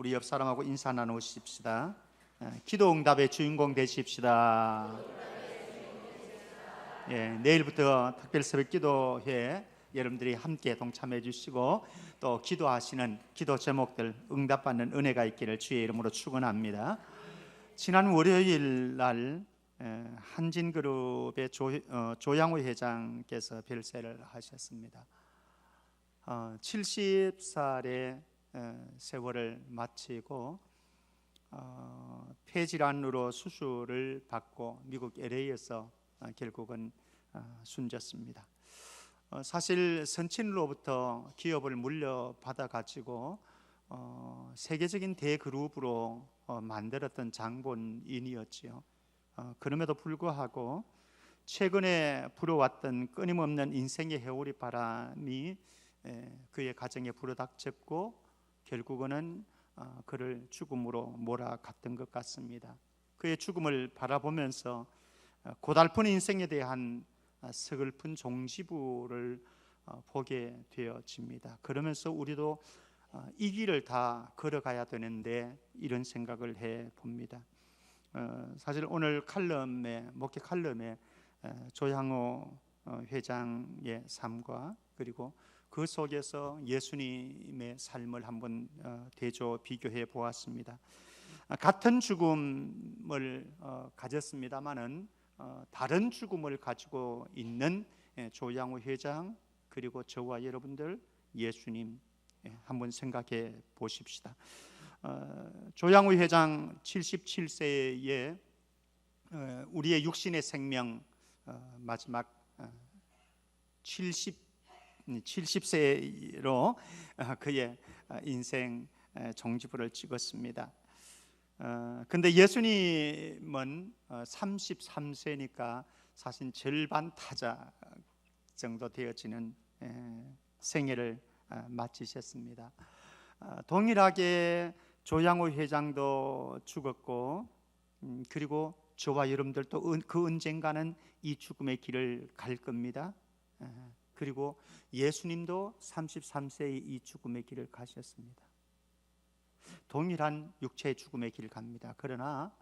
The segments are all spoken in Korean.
우리 옆 사람하고 인사 나누십시다. 기도 응답의 주인공 되십시다. 내일부터 특별 새벽 기도회에 여러분들이 함께 동참해 주시고 또 기도하시는 기도 제목들 응답받는 은혜가 있기를 주의 이름으로 축원합니다. 지난 월요일 날 한진그룹의 조양호 회장께서 별세를 하셨습니다. 70살의 세월을 마치고 폐질환으로 수술을 받고 미국 LA에서 결국은 숨졌습니다. 사실 선친으로부터 기업을 물려받아 가지고 세계적인 대그룹으로 만들었던 장본인이었지요. 그럼에도 불구하고 최근에 불어왔던 끊임없는 인생의 해오리 바람이 그의 가정에 불어닥쳤고 결국은 그를 죽음으로 몰아갔던 것 같습니다. 그의 죽음을 바라보면서 고달픈 인생에 대한 서글픈 종지부를 보게 되어집니다. 그러면서 우리도 이 길을 다 걸어가야 되는데 이런 생각을 해봅니다. 사실 오늘 목회 칼럼에 조양호 회장의 삶과 그리고 그 속에서 예수님의 삶을 한번 대조 비교해 보았습니다. 같은 죽음을 가졌습니다마는 다른 죽음을 가지고 있는 조양호 회장 그리고 저와 여러분들 예수님 한번 생각해 보십시다. 조양호 회장 77세에 우리의 육신의 생명 마지막 70세로 그의 인생 종지부를 찍었습니다. 근데 예수님은 33세니까 사실 절반 타자 정도 되어지는 생애를 마치셨습니다. 동일하게 조양호 회장도 죽었고 그리고 저와 여러분들도 그 언젠가는 이 죽음의 길을 갈 겁니다. 그리고 예수님도 33세의 이 죽음의 길을 가셨습니다. 동일한 육체의 죽음의 길을 갑니다. 그러나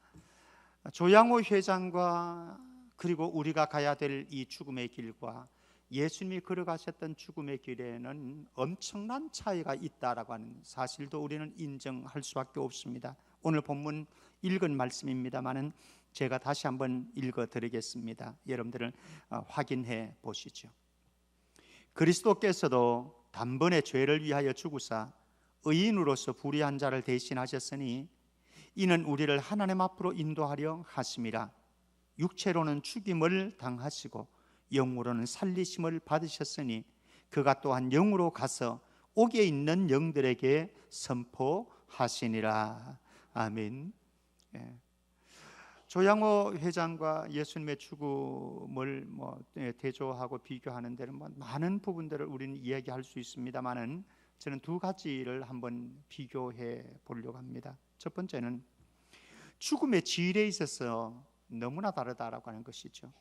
조양호 회장과 그리고 우리가 가야 될 이 죽음의 길과 예수님이 걸어가셨던 죽음의 길에는 엄청난 차이가 있다라고 하는 사실도 우리는 인정할 수밖에 없습니다. 오늘 본문 읽은 말씀입니다만은 제가 다시 한번 읽어드리겠습니다. 여러분들은 확인해 보시죠. 그리스도께서도 단번에 죄를 위하여 죽으사 의인으로서 불의한 자를 대신하셨으니 이는 우리를 하나님 앞으로 인도하려 하심이라. 육체로는 죽임을 당하시고 영으로는 살리심을 받으셨으니 그가 또한 영으로 가서 옥에 있는 영들에게 선포하시니라. 아멘. 조양호 회장과 예수님의 죽음을 대조하고 비교하는 데는 많은 부분들을 우리는 이야기할 수 있습니다만은 저는 두 가지를 한번 비교해 보려고 합니다. 첫 번째는 죽음의 질에 있어서 너무나 다르다라고 하는 것이죠.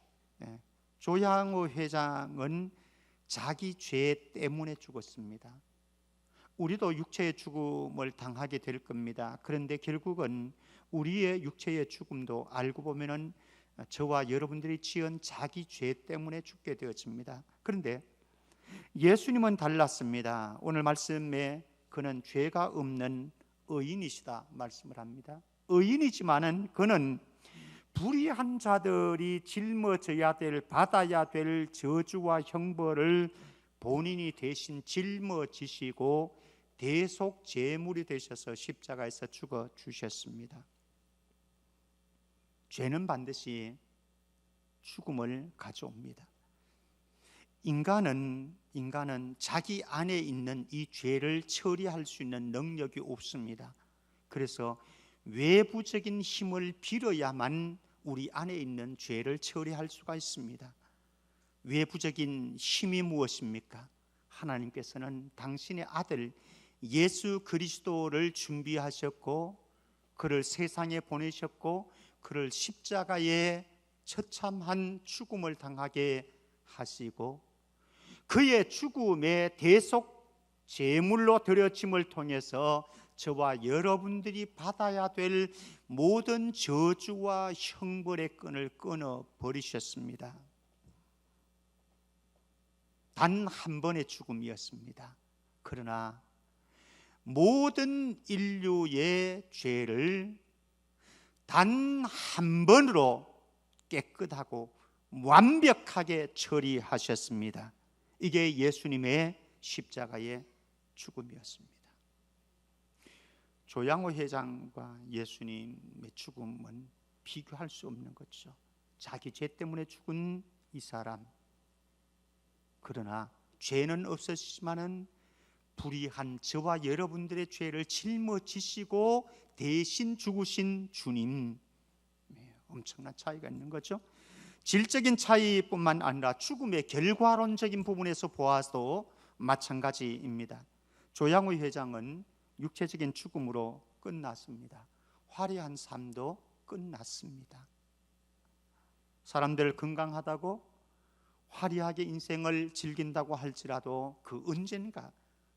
조양호 회장은 자기 죄 때문에 죽었습니다. 우리도 육체의 죽음을 당하게 될 겁니다. 그런데 결국은 우리의 육체의 죽음도 알고 보면은 저와 여러분들이 지은 자기 죄 때문에 죽게 되어집니다. 그런데 예수님은 달랐습니다. 오늘 말씀에 그는 죄가 없는 의인이시다 말씀을 합니다. 의인이지만은 그는 불의한 자들이 짊어져야 될 받아야 될 저주와 형벌을 본인이 대신 짊어지시고 대속 제물이 되셔서 십자가에서 죽어 주셨습니다. 죄는 반드시 죽음을 가져옵니다. 인간은 자기 안에 있는 이 죄를 처리할 수 있는 능력이 없습니다. 그래서 외부적인 힘을 빌어야만 우리 안에 있는 죄를 처리할 수가 있습니다. 외부적인 힘이 무엇입니까? 하나님께서는 당신의 아들 예수 그리스도를 준비하셨고 그를 세상에 보내셨고 그를 십자가에 처참한 죽음을 당하게 하시고 그의 죽음의 대속 제물로 드려짐을 통해서 저와 여러분들이 받아야 될 모든 저주와 형벌의 끈을 끊어 버리셨습니다. 단 한 번의 죽음이었습니다. 그러나 모든 인류의 죄를 단 한 번으로 깨끗하고 완벽하게 처리하셨습니다. 이게 예수님의 십자가의 죽음이었습니다. 조양호 회장과 예수님의 죽음은 비교할 수 없는 거죠. 자기 죄 때문에 죽은 이 사람, 그러나 죄는 없었지만은 불의한 저와 여러분들의 죄를 짊어지시고 대신 죽으신 주님, 엄청난 차이가 있는 거죠. 질적인 차이뿐만 아니라 죽음의 결과론적인 부분에서 보아도 마찬가지입니다. 조양호 회장은 육체적인 죽음으로 끝났습니다. 화려한 삶도 끝났습니다. 사람들 건강하다고 화려하게 인생을 즐긴다고 할지라도 그 언젠가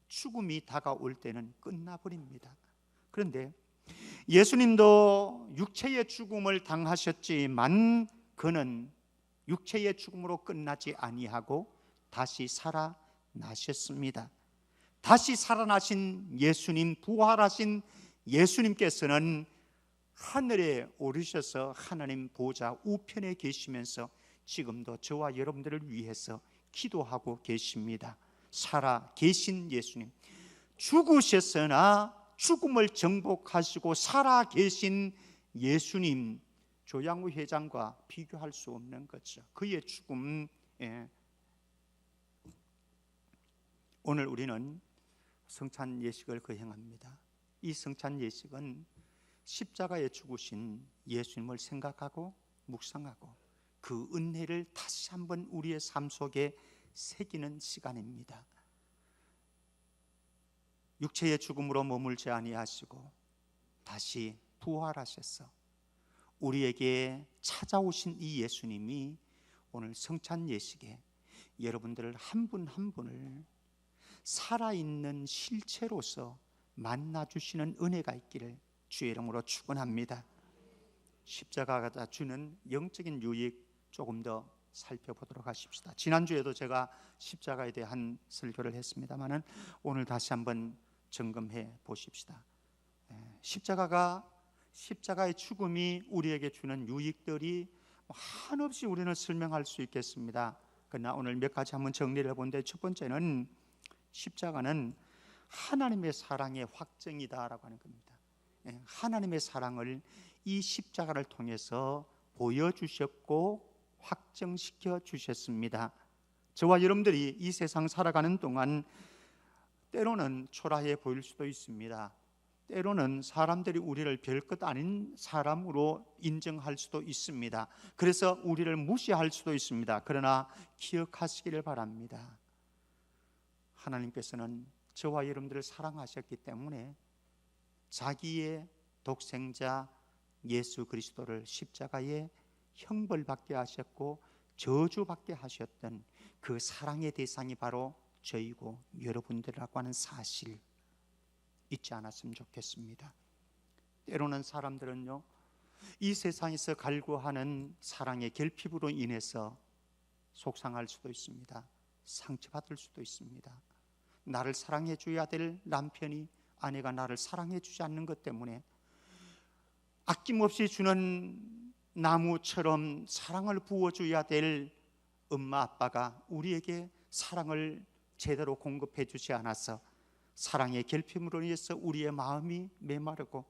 죽음이 다가올 때는 끝나버립니다. 그런데 예수님도 육체의 죽음을 당하셨지만 그는 육체의 죽음으로 끝나지 아니하고 다시 살아나셨습니다. 다시 살아나신 예수님, 부활하신 예수님께서는 하늘에 오르셔서 하나님 보좌 우편에 계시면서 지금도 저와 여러분들을 위해서 기도하고 계십니다. 살아 계신 예수님, 죽으셨으나 죽음을 정복하시고 살아 계신 예수님, 조양호 회장과 비교할 수 없는 거죠. 그의 죽음, 오늘 우리는 성찬 예식을 거행합니다. 이 성찬 예식은 십자가에 죽으신 예수님을 생각하고 묵상하고 그 은혜를 다시 한번 우리의 삶 속에 새기는 시간입니다. 육체의 죽음으로 머물지 아니하시고 다시 부활하셔서 우리에게 찾아오신 이 예수님이 오늘 성찬 예식에 여러분들을 한 분 한 분을 살아있는 실체로서 만나주시는 은혜가 있기를 주의 이름으로 축원합니다. 십자가가 주는 영적인 유익 조금 더 살펴보도록 하십시다. 지난주에도 제가 십자가에 대한 설교를 했습니다마는 오늘 다시 한번 점검해 보십시다. 십자가의 죽음이 우리에게 주는 유익들이 한없이 우리는 설명할 수 있겠습니다. 그러나 오늘 몇 가지 한번 정리를 해본데, 첫 번째는 십자가는 하나님의 사랑의 확증이다라고 하는 겁니다. 하나님의 사랑을 이 십자가를 통해서 보여주셨고 확정시켜 주셨습니다. 저와 여러분들이 이 세상 살아가는 동안 때로는 초라해 보일 수도 있습니다. 때로는 사람들이 우리를 별것 아닌 사람으로 인정할 수도 있습니다. 그래서 우리를 무시할 수도 있습니다. 그러나 기억하시기를 바랍니다. 하나님께서는 저와 여러분들을 사랑하셨기 때문에 자기의 독생자 예수 그리스도를 십자가에 형벌받게 하셨고 저주받게 하셨던 그 사랑의 대상이 바로 저희고 여러분들이라고 하는 사실 잊지 않았으면 좋겠습니다. 때로는 사람들은요, 이 세상에서 갈구하는 사랑의 결핍으로 인해서 속상할 수도 있습니다. 상처받을 수도 있습니다. 나를 사랑해 줘야 될 남편이, 아내가 나를 사랑해 주지 않는 것 때문에 아낌없이 주는 나무처럼 사랑을 부어줘야 될 엄마 아빠가 우리에게 사랑을 제대로 공급해 주지 않아서 사랑의 결핍으로 인해서 우리의 마음이 메마르고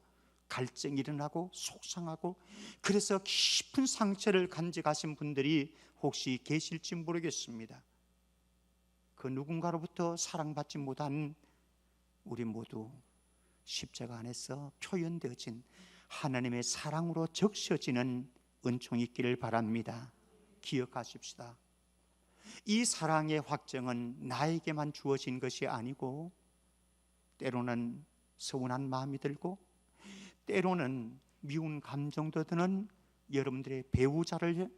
갈증이 일어나고 속상하고, 그래서 깊은 상처를 간직하신 분들이 혹시 계실지 모르겠습니다. 그 누군가로부터 사랑받지 못한 우리 모두 십자가 안에서 표현되어진 하나님의 사랑으로 적셔지는 은총이 있기를 바랍니다. 기억하십시다. 이 사랑의 확정은 나에게만 주어진 것이 아니고 때로는 서운한 마음이 들고 때로는 미운 감정도 드는 여러분들의 배우자를,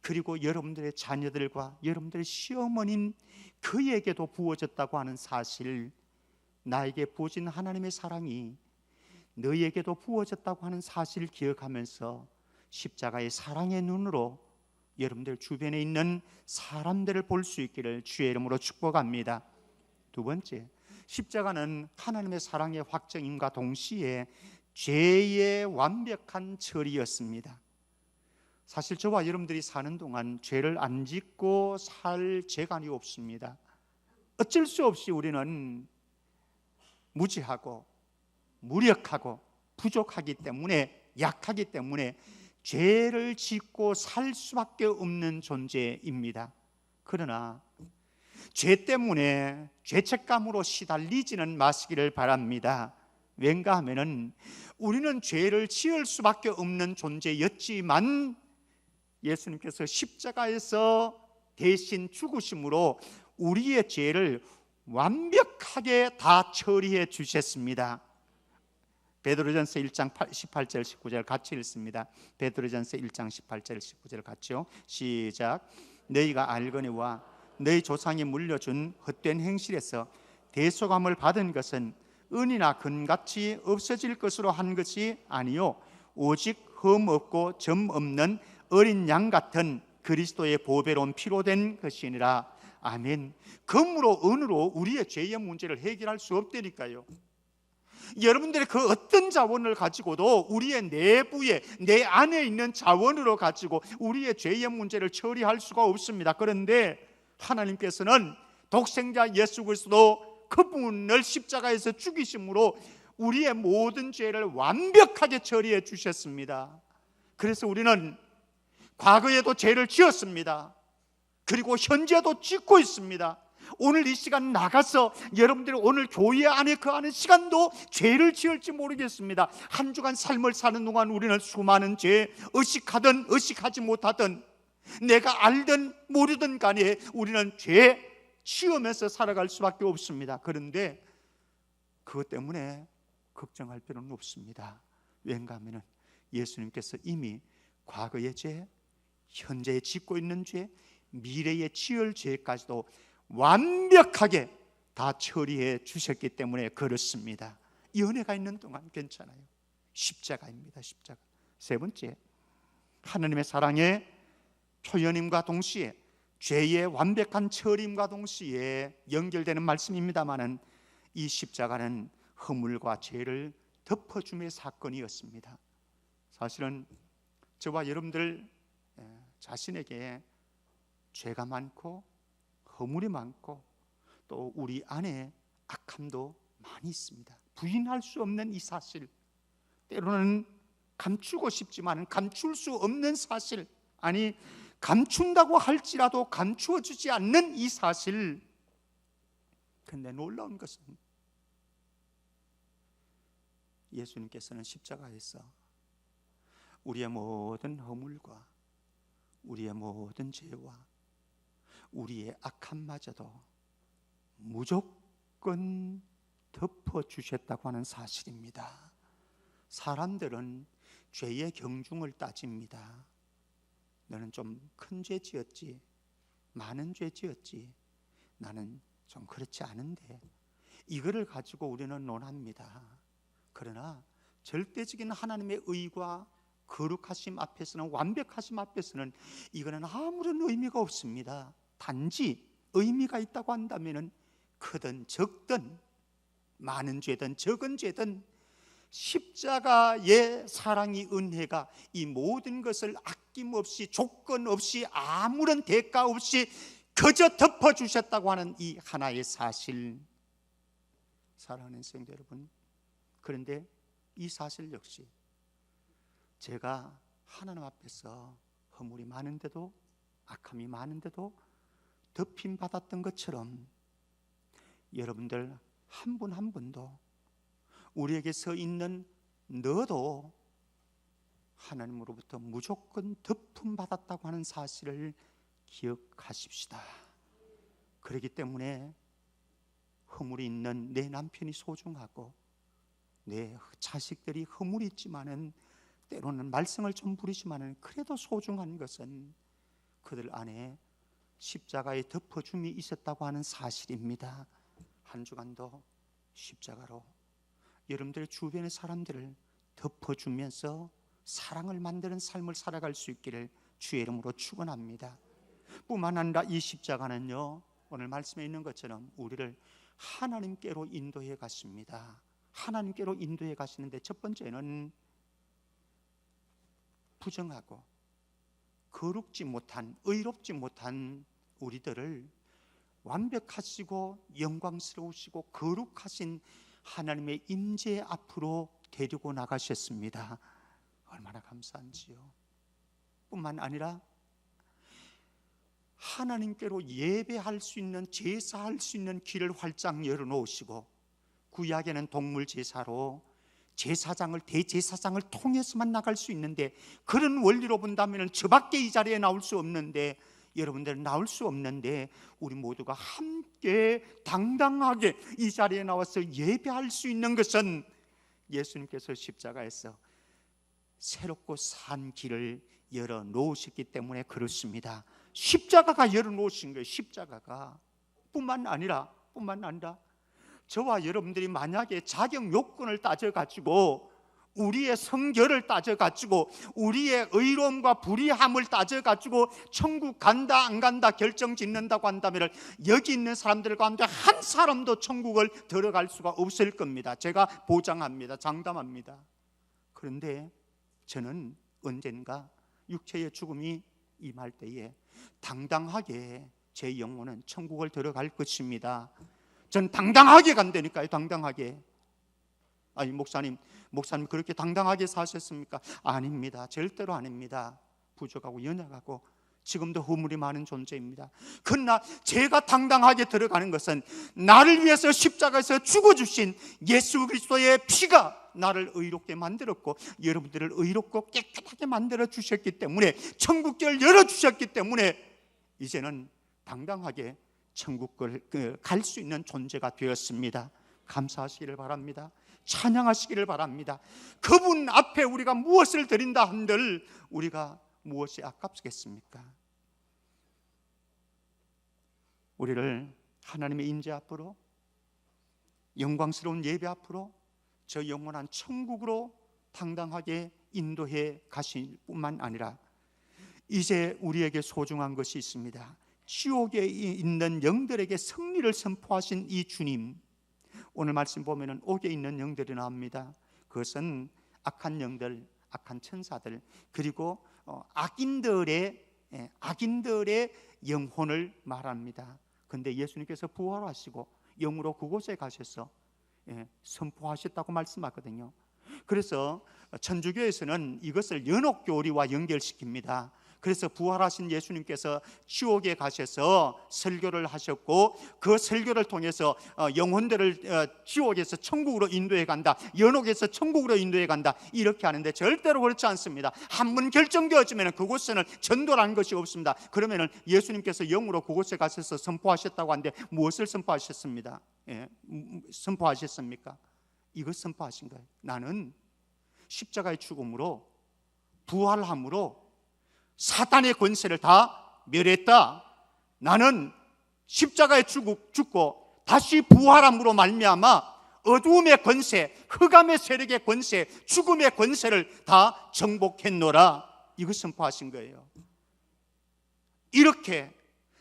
그리고 여러분들의 자녀들과 여러분들의 시어머님, 그에게도 부어졌다고 하는 사실, 나에게 부어진 하나님의 사랑이 너희에게도 부어졌다고 하는 사실을 기억하면서 십자가의 사랑의 눈으로 여러분들 주변에 있는 사람들을 볼 수 있기를 주의 이름으로 축복합니다. 두 번째, 십자가는 하나님의 사랑의 확정임과 동시에 죄의 완벽한 처리였습니다. 사실 저와 여러분들이 사는 동안 죄를 안 짓고 살 재간이 없습니다. 어쩔 수 없이 우리는 무지하고 무력하고 부족하기 때문에, 약하기 때문에 죄를 짓고 살 수밖에 없는 존재입니다. 그러나 죄 때문에 죄책감으로 시달리지는 마시기를 바랍니다. 왠가 하면은 우리는 죄를 지을 수밖에 없는 존재였지만 예수님께서 십자가에서 대신 죽으심으로 우리의 죄를 완벽하게 다 처리해 주셨습니다. 베드로전서 1장 18절 19절 같이 읽습니다. 베드로전서 1장 18절 19절 같이요. 시작. 너희가 알거니와 너희 조상이 물려준 헛된 행실에서 대속함을 받은 것은 은이나 금같이 없어질 것으로 한 것이 아니요 오직 흠 없고 점 없는 어린 양 같은 그리스도의 보배로운 피로 된 것이니라. 아멘. 금으로 은으로 우리의 죄의 문제를 해결할 수 없다니까요. 여러분들의 그 어떤 자원을 가지고도 우리의 내부에, 내 안에 있는 자원으로 가지고 우리의 죄의 문제를 처리할 수가 없습니다. 그런데 하나님께서는 독생자 예수 그리스도 그분을 십자가에서 죽이심으로 우리의 모든 죄를 완벽하게 처리해 주셨습니다. 그래서 우리는 과거에도 죄를 지었습니다. 그리고 현재도 짓고 있습니다. 오늘 이 시간 나가서 여러분들이 오늘 교회 안에 그 안에 시간도 죄를 지을지 모르겠습니다. 한 주간 삶을 사는 동안 우리는 수많은 죄, 의식하든 의식하지 못하든 내가 알든 모르든 간에 우리는 죄 지으면서 살아갈 수밖에 없습니다. 그런데 그것 때문에 걱정할 필요는 없습니다. 왠가 하면 예수님께서 이미 과거의 죄, 현재에 짓고 있는 죄, 미래에 지을 죄까지도 완벽하게 다 처리해 주셨기 때문에 그렇습니다. 이 은혜가 있는 동안 괜찮아요. 십자가입니다. 십자가. 세 번째, 하나님의 사랑의 표현임과 동시에 죄의 완벽한 처리임과 동시에 연결되는 말씀입니다마는 이 십자가는 허물과 죄를 덮어줌의 사건이었습니다. 사실은 저와 여러분들 자신에게 죄가 많고 허물이 많고 또 우리 안에 악함도 많이 있습니다. 부인할 수 없는 이 사실, 때로는 감추고 싶지만 감출 수 없는 사실, 아니 감춘다고 할지라도 감추어주지 않는 이 사실. 근데 놀라운 것은 예수님께서는 십자가에서 우리의 모든 허물과 우리의 모든 죄와 우리의 악함마저도 무조건 덮어주셨다고 하는 사실입니다. 사람들은 죄의 경중을 따집니다. 너는 좀 큰 죄 지었지, 많은 죄 지었지, 나는 좀 그렇지 않은데, 이거를 가지고 우리는 논합니다. 그러나 절대적인 하나님의 의와 거룩하심 앞에서는, 완벽하심 앞에서는 이거는 아무런 의미가 없습니다. 단지 의미가 있다고 한다면 크든 적든 많은 죄든 적은 죄든 십자가의 사랑이, 은혜가 이 모든 것을 아낌없이 조건 없이 아무런 대가 없이 그저 덮어주셨다고 하는 이 하나의 사실. 사랑하는 성도 여러분, 그런데 이 사실 역시 제가 하나님 앞에서 허물이 많은데도, 악함이 많은데도 덮임 받았던 것처럼 여러분들 한 분 한 분도, 우리에게 서 있는 너도 하나님으로부터 무조건 덮음 받았다고 하는 사실을 기억하십시다. 그렇기 때문에 허물이 있는 내 남편이 소중하고 내 자식들이 허물이 있지만은, 때로는 말썽을 좀 부리지만은 그래도 소중한 것은 그들 안에 십자가의 덮어줌이 있었다고 하는 사실입니다. 한 주간도 십자가로 여러분들의 주변의 사람들을 덮어주면서 사랑을 만드는 삶을 살아갈 수 있기를 주의 이름으로 축원합니다. 뿐만 아니라 이 십자가는요, 오늘 말씀에 있는 것처럼 우리를 하나님께로 인도해 가십니다. 하나님께로 인도해 가시는데 첫 번째는 부정하고 거룩지 못한, 의롭지 못한 우리들을 완벽하시고 영광스러우시고 거룩하신 하나님의 임재 앞으로 데리고 나가셨습니다. 얼마나 감사한지요. 뿐만 아니라 하나님께로 예배할 수 있는, 제사할 수 있는 길을 활짝 열어놓으시고, 구약에는 동물 제사로 제사장을, 대제사장을 통해서만 나갈 수 있는데, 그런 원리로 본다면 저밖에 이 자리에 나올 수 없는데, 여러분들은 나올 수 없는데 우리 모두가 함께 당당하게 이 자리에 나와서 예배할 수 있는 것은 예수님께서 십자가에서 새롭고 산 길을 열어놓으셨기 때문에 그렇습니다. 십자가가 열어놓으신 거예요. 십자가가 뿐만 아니라 저와 여러분들이 만약에 자격 요건을 따져가지고, 우리의 성결을 따져가지고, 우리의 의로움과 불의함을 따져가지고 천국 간다 안 간다 결정짓는다고 한다면 여기 있는 사람들 가운데 한 사람도 천국을 들어갈 수가 없을 겁니다. 제가 보장합니다. 장담합니다. 그런데 저는 언젠가 육체의 죽음이 임할 때에 당당하게 제 영혼은 천국을 들어갈 것입니다. 전 당당하게 간다니까요. 당당하게. 아니 목사님 그렇게 당당하게 사셨습니까? 아닙니다. 절대로 아닙니다. 부족하고 연약하고 지금도 허물이 많은 존재입니다. 그러나 제가 당당하게 들어가는 것은 나를 위해서 십자가에서 죽어주신 예수 그리스도의 피가 나를 의롭게 만들었고, 여러분들을 의롭고 깨끗하게 만들어 주셨기 때문에, 천국을 열어주셨기 때문에 이제는 당당하게 천국을 갈 수 있는 존재가 되었습니다. 감사하시기를 바랍니다. 찬양하시기를 바랍니다. 그분 앞에 우리가 무엇을 드린다 한들 우리가 무엇이 아깝겠습니까? 우리를 하나님의 임재 앞으로, 영광스러운 예배 앞으로, 저 영원한 천국으로 당당하게 인도해 가실 뿐만 아니라 이제 우리에게 소중한 것이 있습니다. 지옥에 있는 영들에게 승리를 선포하신 이 주님, 오늘 말씀 보면은 옥에 있는 영들이 나옵니다. 그것은 악한 영들, 악한 천사들, 그리고 악인들의 영혼을 말합니다. 그런데 예수님께서 부활하시고 영으로 그곳에 가셔서 선포하셨다고 말씀하거든요. 그래서 천주교에서는 이것을 연옥교리와 연결시킵니다. 그래서 부활하신 예수님께서 지옥에 가셔서 설교를 하셨고, 그 설교를 통해서 영혼들을 지옥에서 천국으로 인도해 간다, 연옥에서 천국으로 인도해 간다, 이렇게 하는데 절대로 그렇지 않습니다. 한 번 결정되어지면 그곳에는 전도라는 것이 없습니다. 그러면 예수님께서 영으로 그곳에 가셔서 선포하셨다고 하는데 무엇을 선포하셨습니다? 선포하셨습니까? 이것 선포하신 거예요. 나는 십자가의 죽음으로, 부활함으로 사탄의 권세를 다 멸했다. 나는 십자가에 죽고 다시 부활함으로 말미암아 어두움의 권세, 흑암의 세력의 권세, 죽음의 권세를 다 정복했노라. 이것 선포하신 거예요. 이렇게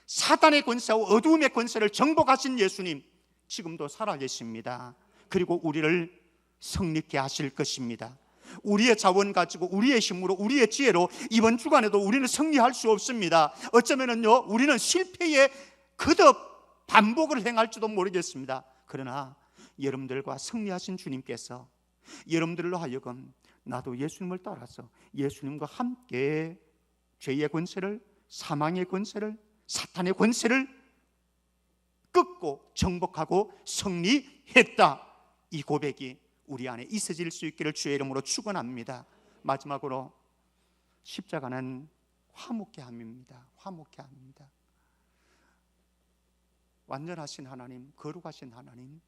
사탄의 권세와 어두움의 권세를 정복하신 예수님, 지금도 살아계십니다. 그리고 우리를 성립케 하실 것입니다. 우리의 자원 가지고, 우리의 힘으로, 우리의 지혜로 이번 주간에도 우리는 승리할 수 없습니다. 어쩌면은요, 우리는 실패의 거듭 반복을 행할지도 모르겠습니다. 그러나 여러분들과 승리하신 주님께서 여러분들로 하여금 나도 예수님을 따라서 예수님과 함께 죄의 권세를, 사망의 권세를, 사탄의 권세를 끊고 정복하고 승리했다, 이 고백이 우리 안에 있어질 수 있기를 주의 이름으로 축원합니다. 마지막으로 십자가는 화목케 함입니다. 화목케 합니다. 완전하신 하나님, 거룩하신 하나님,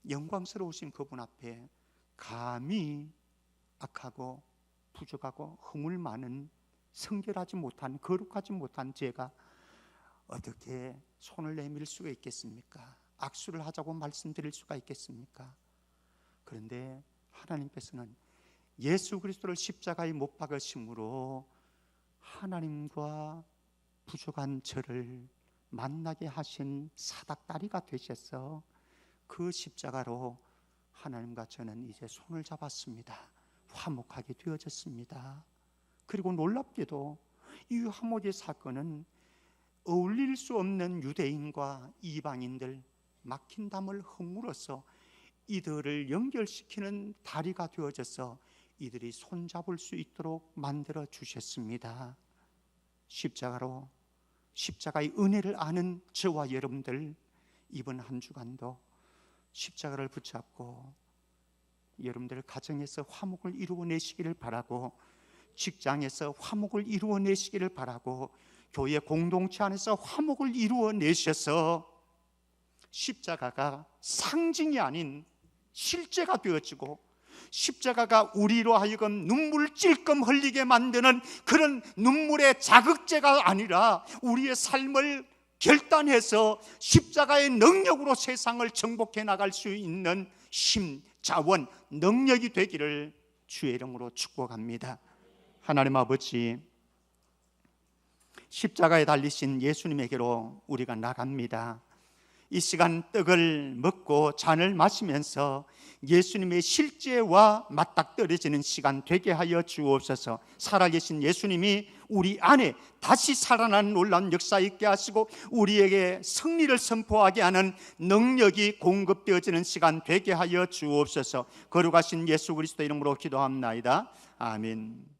영광스러우신 그분 앞에 감히 악하고 부족하고 허물 많은, 성결하지 못한, 거룩하지 못한 제가 어떻게 손을 내밀 수가 있겠습니까? 악수를 하자고 말씀드릴 수가 있겠습니까? 그런데 하나님께서는 예수 그리스도를 십자가에 못 박으심으로 하나님과 부족한 저를 만나게 하신 사닥다리가 되셔서 그 십자가로 하나님과 저는 이제 손을 잡았습니다. 화목하게 되어졌습니다. 그리고 놀랍게도 이 화목의 사건은 어울릴 수 없는 유대인과 이방인들 막힌 담을 허물어서 이들을 연결시키는 다리가 되어져서 이들이 손잡을 수 있도록 만들어 주셨습니다. 십자가로 십자가의 은혜를 아는 저와 여러분들, 이번 한 주간도 십자가를 붙잡고 여러분들 가정에서 화목을 이루어내시기를 바라고, 직장에서 화목을 이루어내시기를 바라고, 교회 공동체 안에서 화목을 이루어내셔서 십자가가 상징이 아닌 실제가 되어지고, 십자가가 우리로 하여금 눈물 찔끔 흘리게 만드는 그런 눈물의 자극제가 아니라 우리의 삶을 결단해서 십자가의 능력으로 세상을 정복해 나갈 수 있는 힘, 자원, 능력이 되기를 주의 이름으로 축복합니다. 하나님 아버지, 십자가에 달리신 예수님에게로 우리가 나갑니다. 이 시간 떡을 먹고 잔을 마시면서 예수님의 실제와 맞닥뜨려지는 시간 되게 하여 주옵소서. 살아계신 예수님이 우리 안에 다시 살아나는 놀라운 역사 있게 하시고 우리에게 승리를 선포하게 하는 능력이 공급되어지는 시간 되게 하여 주옵소서. 거룩하신 예수 그리스도 이름으로 기도합나이다. 아멘.